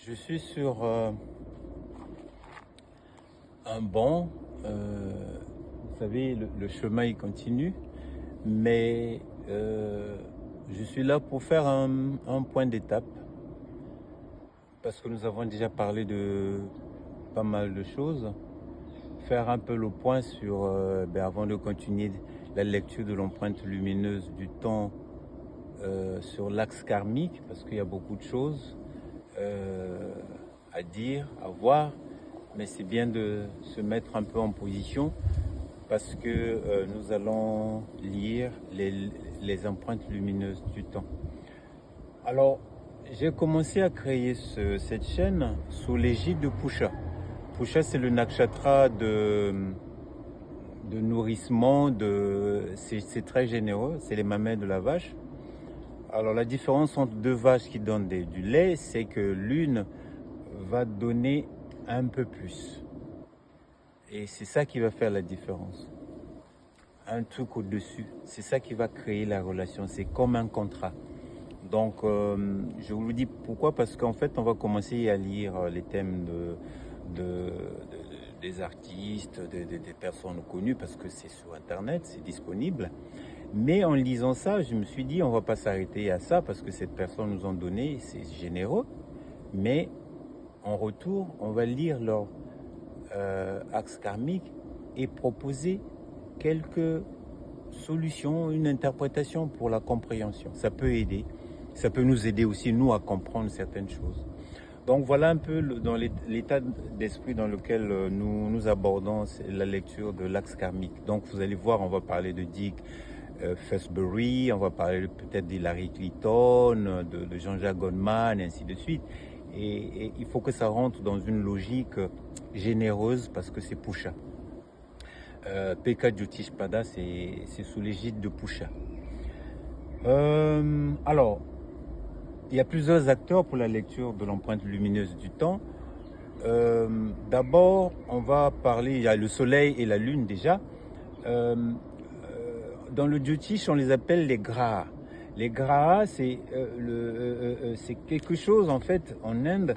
Je suis sur un banc. Vous savez, le chemin il continue, mais je suis là pour faire un point d'étape parce que nous avons déjà parlé de pas mal de choses. Faire un peu le point sur, avant de continuer la lecture de l'empreinte lumineuse du temps sur l'axe karmique, parce qu'il y a beaucoup de choses à dire, à voir, mais c'est bien de se mettre un peu en position parce que nous allons lire les empreintes lumineuses du temps. Alors, j'ai commencé à créer cette chaîne sous l'égide de Pusha. Pusha, c'est le nakshatra de nourrissement, c'est très généreux, c'est les mamelles de la vache. Alors la différence entre deux vaches qui donnent du lait, c'est que l'une va donner un peu plus. Et c'est ça qui va faire la différence. Un truc au-dessus, c'est ça qui va créer la relation, c'est comme un contrat. Donc je vous le dis pourquoi, parce qu'en fait on va commencer à lire les thèmes des artistes, des personnes connues, parce que c'est sur internet, c'est disponible. Mais en lisant ça, je me suis dit, on va pas s'arrêter à ça parce que cette personne nous en donné, c'est généreux. Mais en retour, on va lire leur axe karmique et proposer quelques solutions, une interprétation pour la compréhension. Ça peut aider. Ça peut nous aider aussi, nous, à comprendre certaines choses. Donc voilà un peu dans l'état d'esprit dans lequel nous abordons la lecture de l'axe karmique. Donc vous allez voir, on va parler de Dick Fosbury, on va parler peut-être d'Hillary Clinton, de Jean-Jacques Goldman, ainsi de suite. Et il faut que ça rentre dans une logique généreuse parce que c'est Pusha. Pekka Jyotishpada, c'est sous l'égide de Pusha. Alors, il y a plusieurs acteurs pour la lecture de l'empreinte lumineuse du temps. D'abord, on va parler, il y a le soleil et la lune déjà. Dans le Jyotish, on les appelle les grahas. Les grahas, c'est quelque chose, en fait, en Inde,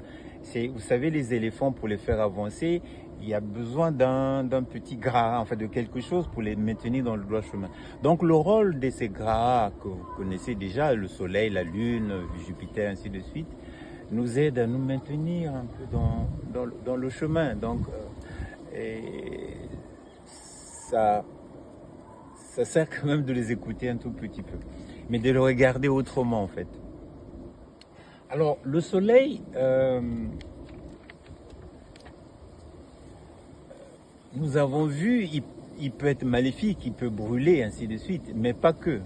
vous savez, les éléphants, pour les faire avancer, il y a besoin d'un petit graha, en fait, de quelque chose pour les maintenir dans le droit chemin. Donc, le rôle de ces grahas que vous connaissez déjà, le soleil, la lune, Jupiter, ainsi de suite, nous aide à nous maintenir un peu dans le chemin. Donc, ça sert quand même de les écouter un tout petit peu, mais de le regarder autrement en fait. Alors le soleil, nous avons vu, il peut être maléfique, il peut brûler, ainsi de suite, mais pas que.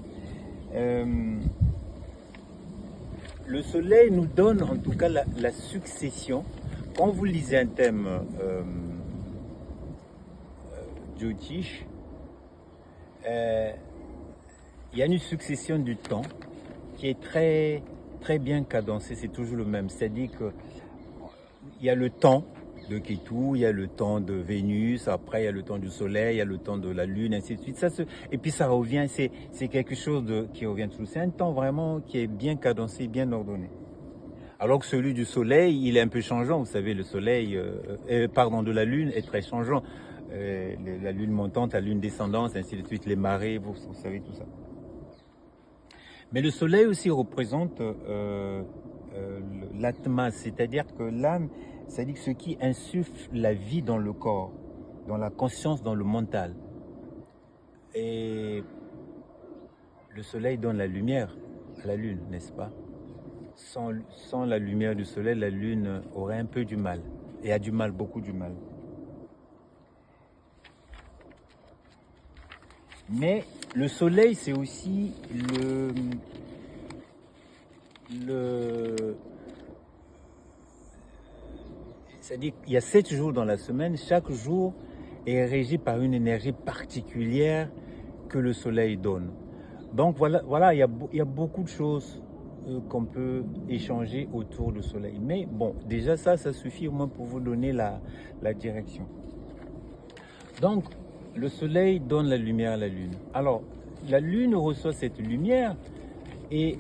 Le soleil nous donne en tout cas la succession. Quand vous lisez un thème Jyotish, il y a une succession du temps qui est très, très bien cadencée, c'est toujours le même. C'est-à-dire qu'il y a le temps de Ketu, il y a le temps de Vénus, après il y a le temps du Soleil, il y a le temps de la Lune, ainsi de suite. Et puis ça revient, c'est quelque chose qui revient toujours. C'est un temps vraiment qui est bien cadencé, bien ordonné. Alors que celui du Soleil, il est un peu changeant. Vous savez, le Soleil, de la Lune est très changeant. La lune montante, la lune descendante, ainsi de suite, les marées, vous savez tout ça. Mais le soleil aussi représente l'atma, c'est-à-dire que l'âme, c'est-à-dire ce qui insuffle la vie dans le corps, dans la conscience, dans le mental. Et le soleil donne la lumière à la lune, n'est-ce pas? Sans la lumière du soleil, la lune aurait un peu du mal, et a du mal, beaucoup du mal. Mais le soleil, c'est aussi c'est-à-dire qu'il y a 7 jours dans la semaine, chaque jour est régi par une énergie particulière que le soleil donne. Donc voilà, il y a beaucoup de choses qu'on peut échanger autour du soleil. Mais bon, déjà ça suffit au moins pour vous donner la direction. Donc, le soleil donne la lumière à la lune. Alors, la lune reçoit cette lumière et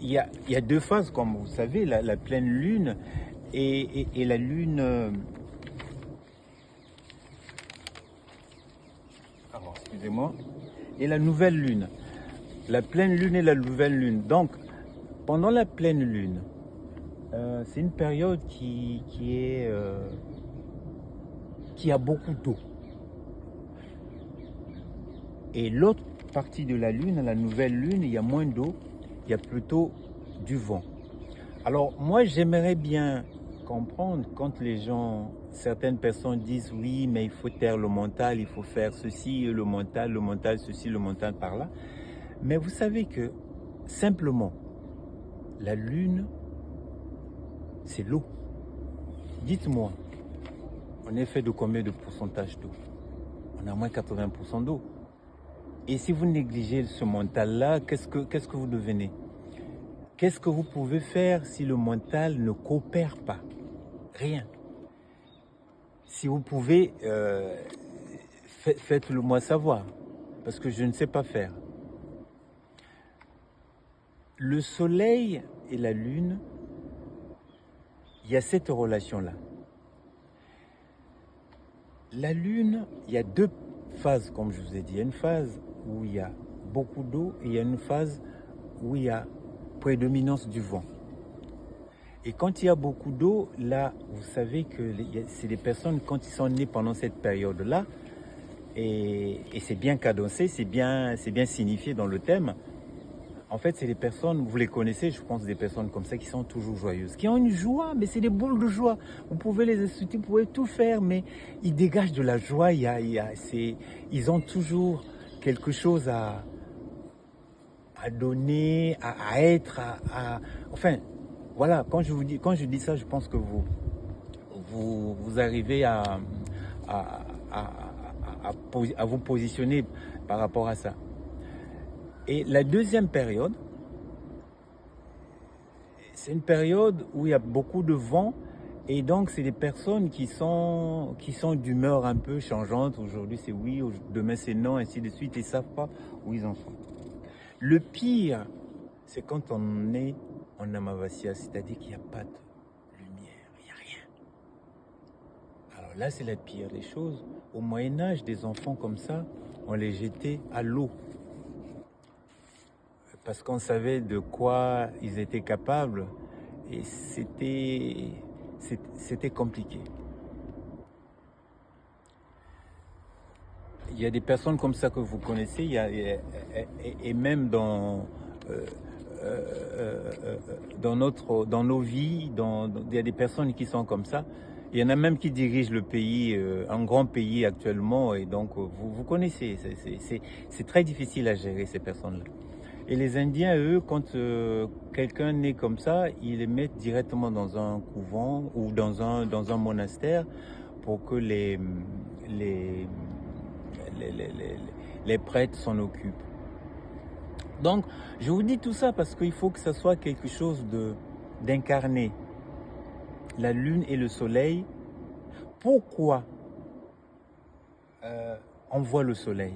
il y a deux phases, comme vous savez. La pleine lune, et la lune... alors, excusez-moi. Et la nouvelle lune. La pleine lune et la nouvelle lune. Donc, pendant la pleine lune, c'est une période qui a beaucoup d'eau. Et l'autre partie de la lune, la nouvelle lune, il y a moins d'eau, il y a plutôt du vent. Alors moi j'aimerais bien comprendre quand les gens, certaines personnes disent oui mais il faut taire le mental, il faut faire ceci, le mental ceci, le mental par là. Mais vous savez que simplement la lune c'est l'eau. Dites-moi, on est fait de combien de pourcentage d'eau? On a moins 80% d'eau. Et si vous négligez ce mental-là, qu'est-ce que vous devenez? Qu'est-ce que vous pouvez faire si le mental ne coopère pas? Rien. Si vous pouvez, faites-le moi savoir, parce que je ne sais pas faire. Le soleil et la lune, il y a cette relation-là. La lune, il y a deux phases, comme je vous ai dit. Il y a une phase où il y a beaucoup d'eau et il y a une phase où il y a prédominance du vent. Et quand il y a beaucoup d'eau, là, vous savez que c'est des personnes, quand ils sont nés pendant cette période-là, et c'est bien cadencé, c'est bien signifié dans le thème. En fait, c'est des personnes, vous les connaissez, je pense, des personnes comme ça qui sont toujours joyeuses, qui ont une joie, mais c'est des boules de joie. Vous pouvez les insulter, vous pouvez tout faire, mais ils dégagent de la joie. Ils ont toujours quelque chose à donner, à être, enfin, voilà. Quand je dis ça, je pense que vous arrivez à vous positionner par rapport à ça. Et la deuxième période, c'est une période où il y a beaucoup de vent et donc c'est des personnes qui sont d'humeur un peu changeante. Aujourd'hui c'est oui, demain c'est non, ainsi de suite. Ils ne savent pas où ils en sont. Le pire, c'est quand on est en Amavasya, c'est-à-dire qu'il n'y a pas de lumière, il n'y a rien. Alors là, c'est la pire des choses. Au Moyen-Âge, des enfants comme ça, on les jetait à l'eau. Parce qu'on savait de quoi ils étaient capables et c'était compliqué. Il y a des personnes comme ça que vous connaissez, et même dans nos vies, il y a des personnes qui sont comme ça. Il y en a même qui dirigent le pays, un grand pays actuellement, et donc vous connaissez, c'est très difficile à gérer ces personnes-là. Et les Indiens, eux, quand quelqu'un naît comme ça, ils les mettent directement dans un couvent ou dans un monastère pour que les prêtres s'en occupent. Donc, je vous dis tout ça parce qu'il faut que ça soit quelque chose d'incarné. La lune et le soleil. Pourquoi on voit le soleil?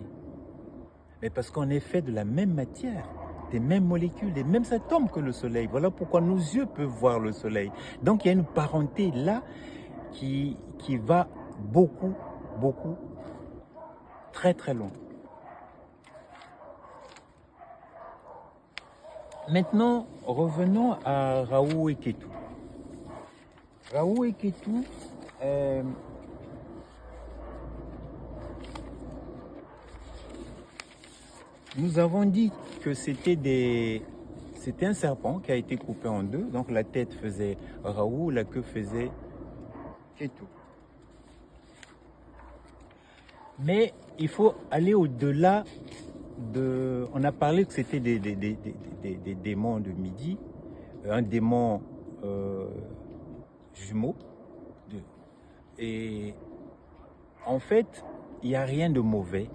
Mais parce qu'on est fait de la même matière, des mêmes molécules, des mêmes atomes que le soleil. Voilà pourquoi nos yeux peuvent voir le soleil. Donc il y a une parenté là qui va beaucoup, très très loin. Maintenant, revenons à Rahu et Ketu. Rahu et Ketu, nous avons dit que c'était un serpent qui a été coupé en deux. Donc la tête faisait Rahu, la queue faisait Ketu. Mais il faut aller au-delà de... On a parlé que c'était des démons de midi, un démon jumeau. Et en fait, il n'y a rien de mauvais,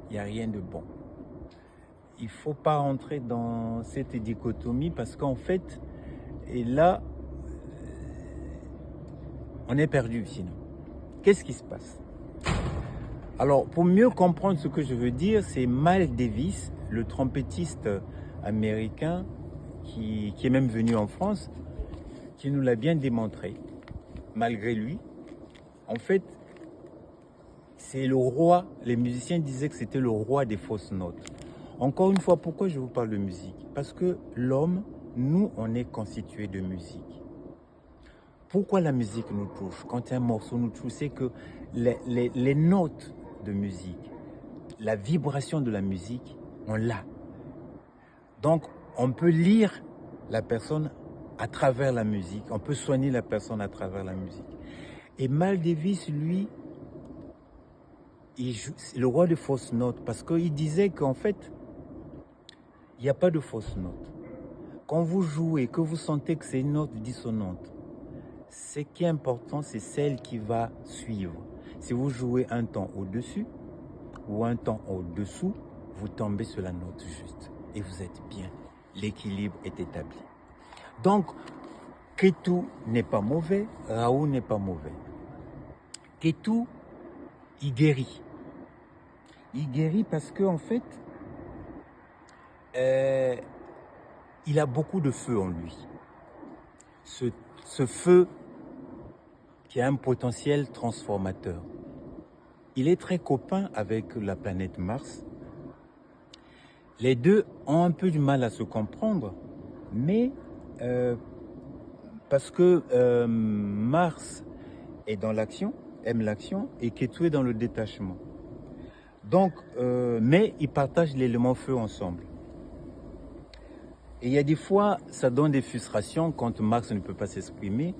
il n'y a rien de bon. Il ne faut pas rentrer dans cette dichotomie parce qu'en fait, et là, on est perdu sinon. Qu'est-ce qui se passe? Alors, pour mieux comprendre ce que je veux dire, c'est Miles Davis, le trompettiste américain qui est même venu en France, qui nous l'a bien démontré. malgré lui. En fait, c'est le roi, les musiciens disaient que c'était le roi des fausses notes. Encore une fois, pourquoi je vous parle de musique? Parce que l'homme, nous, on est constitué de musique. Pourquoi la musique nous touche? Quand un morceau nous touche, c'est que les notes de musique, la vibration de la musique, on l'a. Donc, on peut lire la personne à travers la musique, on peut soigner la personne à travers la musique. Et Miles Davis, lui, c'est le roi des fausses notes, parce qu'il disait qu'en fait, il n'y a pas de fausses notes. Quand vous jouez, que vous sentez que c'est une note dissonante, ce qui est important, c'est celle qui va suivre. Si vous jouez un temps au-dessus ou un temps au-dessous, vous tombez sur la note juste et vous êtes bien. L'équilibre est établi. Donc, Ketu n'est pas mauvais, Raoult n'est pas mauvais. Ketu, il guérit. Il guérit parce qu'en fait, il a beaucoup de feu en lui. Ce feu qui a un potentiel transformateur. Il est très copain avec la planète Mars. Les deux ont un peu du mal à se comprendre, mais parce que Mars est dans l'action, aime l'action, et Ketu est dans le détachement. Donc, mais ils partagent l'élément feu ensemble. Et il y a des fois, ça donne des frustrations quand Mars ne peut pas s'exprimer,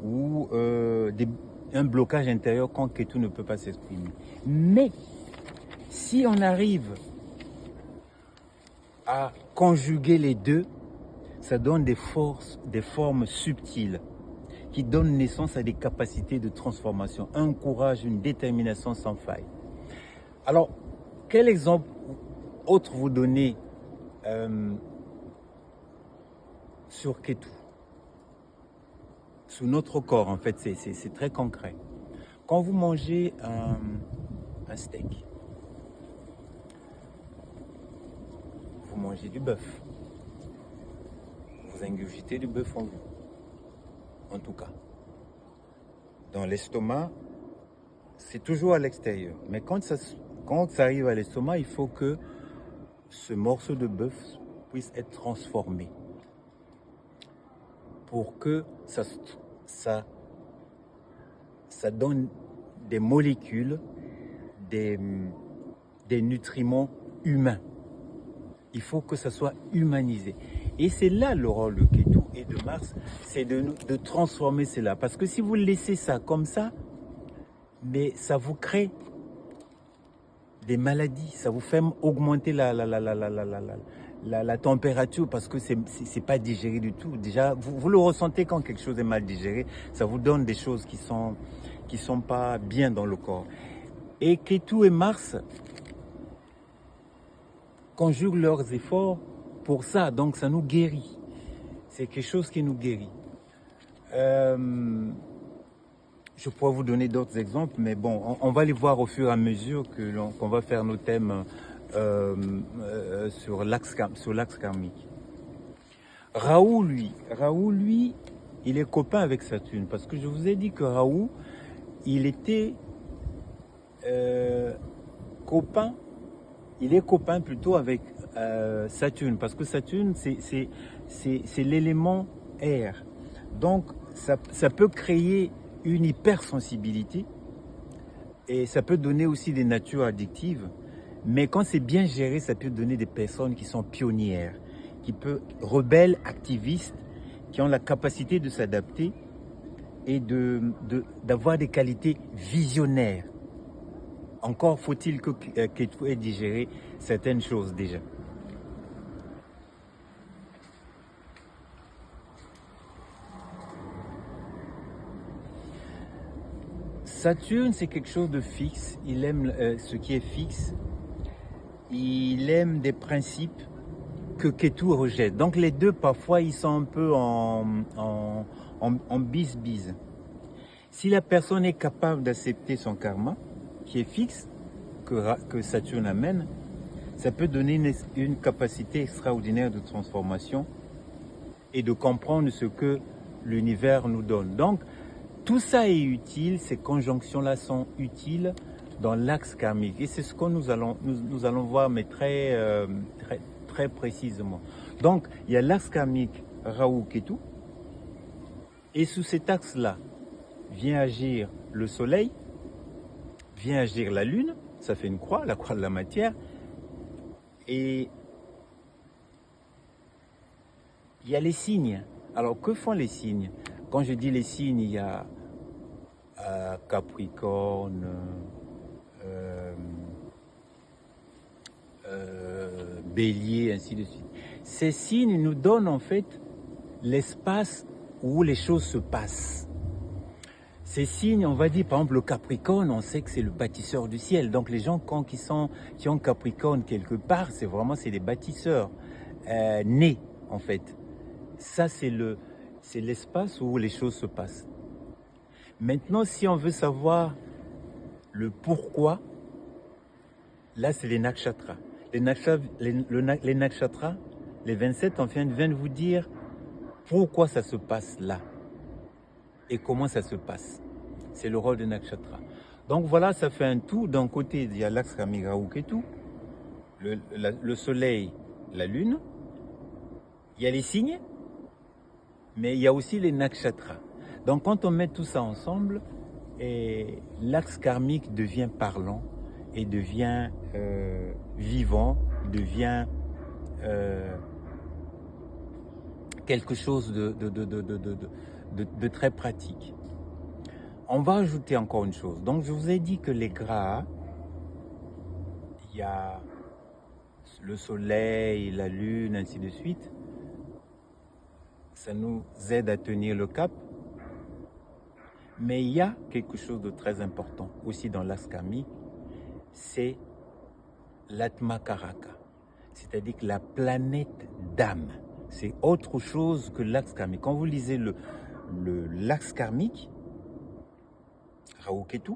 ou un blocage intérieur quand Ketu ne peut pas s'exprimer. Mais si on arrive à conjuguer les deux, ça donne des forces, des formes subtiles qui donnent naissance à des capacités de transformation, un courage, une détermination sans faille. Alors, quel exemple autre vous donner sur Ketu? Sous notre corps, en fait, c'est très concret. Quand vous mangez un steak, vous mangez du bœuf. Vous ingurgitez du bœuf en vous. En tout cas. Dans l'estomac, c'est toujours à l'extérieur. Mais quand ça arrive à l'estomac, il faut que ce morceau de bœuf puisse être transformé pour que ça donne des molécules, des nutriments humains. Il faut que ça soit humanisé. Et c'est là le rôle de Ketu et de Mars, c'est de transformer cela. Parce que si vous laissez ça comme ça, mais ça vous crée des maladies, ça vous fait augmenter la température parce que c'est pas digéré du tout. Déjà, vous le ressentez quand quelque chose est mal digéré, ça vous donne des choses qui sont pas bien dans le corps. Et Ketu et Mars conjuguent leurs efforts pour ça, donc ça nous guérit. C'est quelque chose qui nous guérit. Je pourrais vous donner d'autres exemples, mais bon, on va les voir au fur et à mesure qu'on va faire nos thèmes sur l'axe karmique. Raoult, lui, il est copain avec Saturne, parce que je vous ai dit que Raoult, il était copain, il est copain plutôt avec Saturne, parce que Saturne, c'est l'élément air. Donc, ça peut créer une hypersensibilité et ça peut donner aussi des natures addictives. Mais quand c'est bien géré, ça peut donner des personnes qui sont pionnières, rebelles, activistes, qui ont la capacité de s'adapter et d'avoir des qualités visionnaires. Encore faut-il que Ketu ait digéré certaines choses déjà. Saturne, c'est quelque chose de fixe. Il aime ce qui est fixe. Il aime des principes que Ketu rejette. Donc les deux, parfois, ils sont un peu en bise-bise. Si la personne est capable d'accepter son karma, qui est fixe, que Saturne amène, ça peut donner une capacité extraordinaire de transformation et de comprendre ce que l'univers nous donne. Donc, Tout ça est utile, ces conjonctions-là sont utiles dans l'axe karmique. Et c'est ce que nous allons voir, mais très précisément. Donc, il y a l'axe karmique Rahu-Ketu. Et sous cet axe-là, vient agir le soleil, vient agir la lune, ça fait une croix, la croix de la matière. Et il y a les signes. Alors, que font les signes? Quand je dis les signes, il y a Capricorne, Bélier, ainsi de suite. Ces signes nous donnent en fait l'espace où les choses se passent. Ces signes, on va dire par exemple le Capricorne, on sait que c'est le bâtisseur du ciel. Donc les gens qui ont Capricorne quelque part, c'est des bâtisseurs nés en fait. Ça c'est l'espace où les choses se passent. Maintenant, si on veut savoir le pourquoi, là c'est les nakshatras. Les nakshatras, les 27 en viennent vous dire pourquoi ça se passe là et comment ça se passe. C'est le rôle de nakshatra. Donc voilà, ça fait un tout. D'un côté, il y a l'axe karmique Rahu-Ketu, le soleil, la lune. Il y a les signes, mais il y a aussi les nakshatras. Donc quand on met tout ça ensemble, l'axe karmique devient parlant et devient vivant, devient quelque chose de très pratique. On va ajouter encore une chose. Donc je vous ai dit que les grahas, il y a le soleil, la lune, ainsi de suite. Ça nous aide à tenir le cap. Mais il y a quelque chose de très important aussi dans l'axe karmique, c'est l'Atma Karaka. C'est-à-dire que la planète d'âme, c'est autre chose que l'axe karmique. Quand vous lisez l'axe karmique, Rahu-Ketu,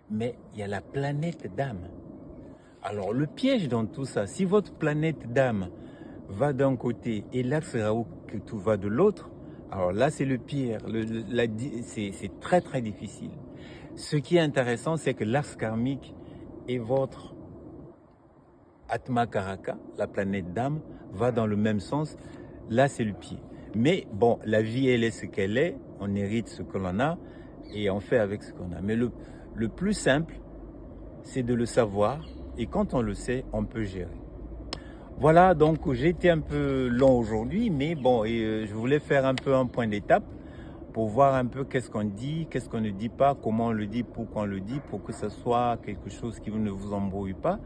mais il y a la planète d'âme. Alors le piège dans tout ça, si votre planète d'âme va d'un côté et l'axe Rahu-Ketu va de l'autre, alors là c'est le pire, c'est très très difficile. Ce qui est intéressant, c'est que l'axe karmique et votre Atma Karaka, la planète d'âme, va dans le même sens. Là c'est le pied. Mais bon, la vie elle est ce qu'elle est, on hérite ce que l'on a et on fait avec ce qu'on a. Mais le plus simple, c'est de le savoir et quand on le sait, on peut gérer. Voilà, donc j'ai été un peu long aujourd'hui, mais bon, je voulais faire un peu un point d'étape pour voir un peu qu'est-ce qu'on dit, qu'est-ce qu'on ne dit pas, comment on le dit, pourquoi on le dit, pour que ce soit quelque chose qui ne vous embrouille pas.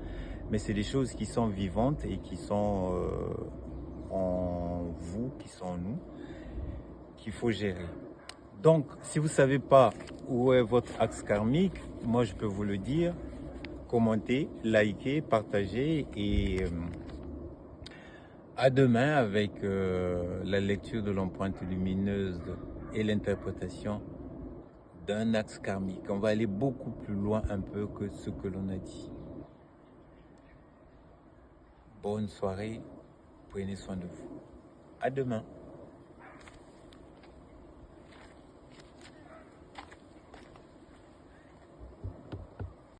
Mais c'est des choses qui sont vivantes et qui sont en vous, qui sont en nous, qu'il faut gérer. Donc, si vous ne savez pas où est votre axe karmique, moi je peux vous le dire. Commentez, likez, partagez et à demain avec la lecture de l'empreinte lumineuse et l'interprétation d'un axe karmique. On va aller beaucoup plus loin un peu que ce que l'on a dit. Bonne soirée, prenez soin de vous. À demain.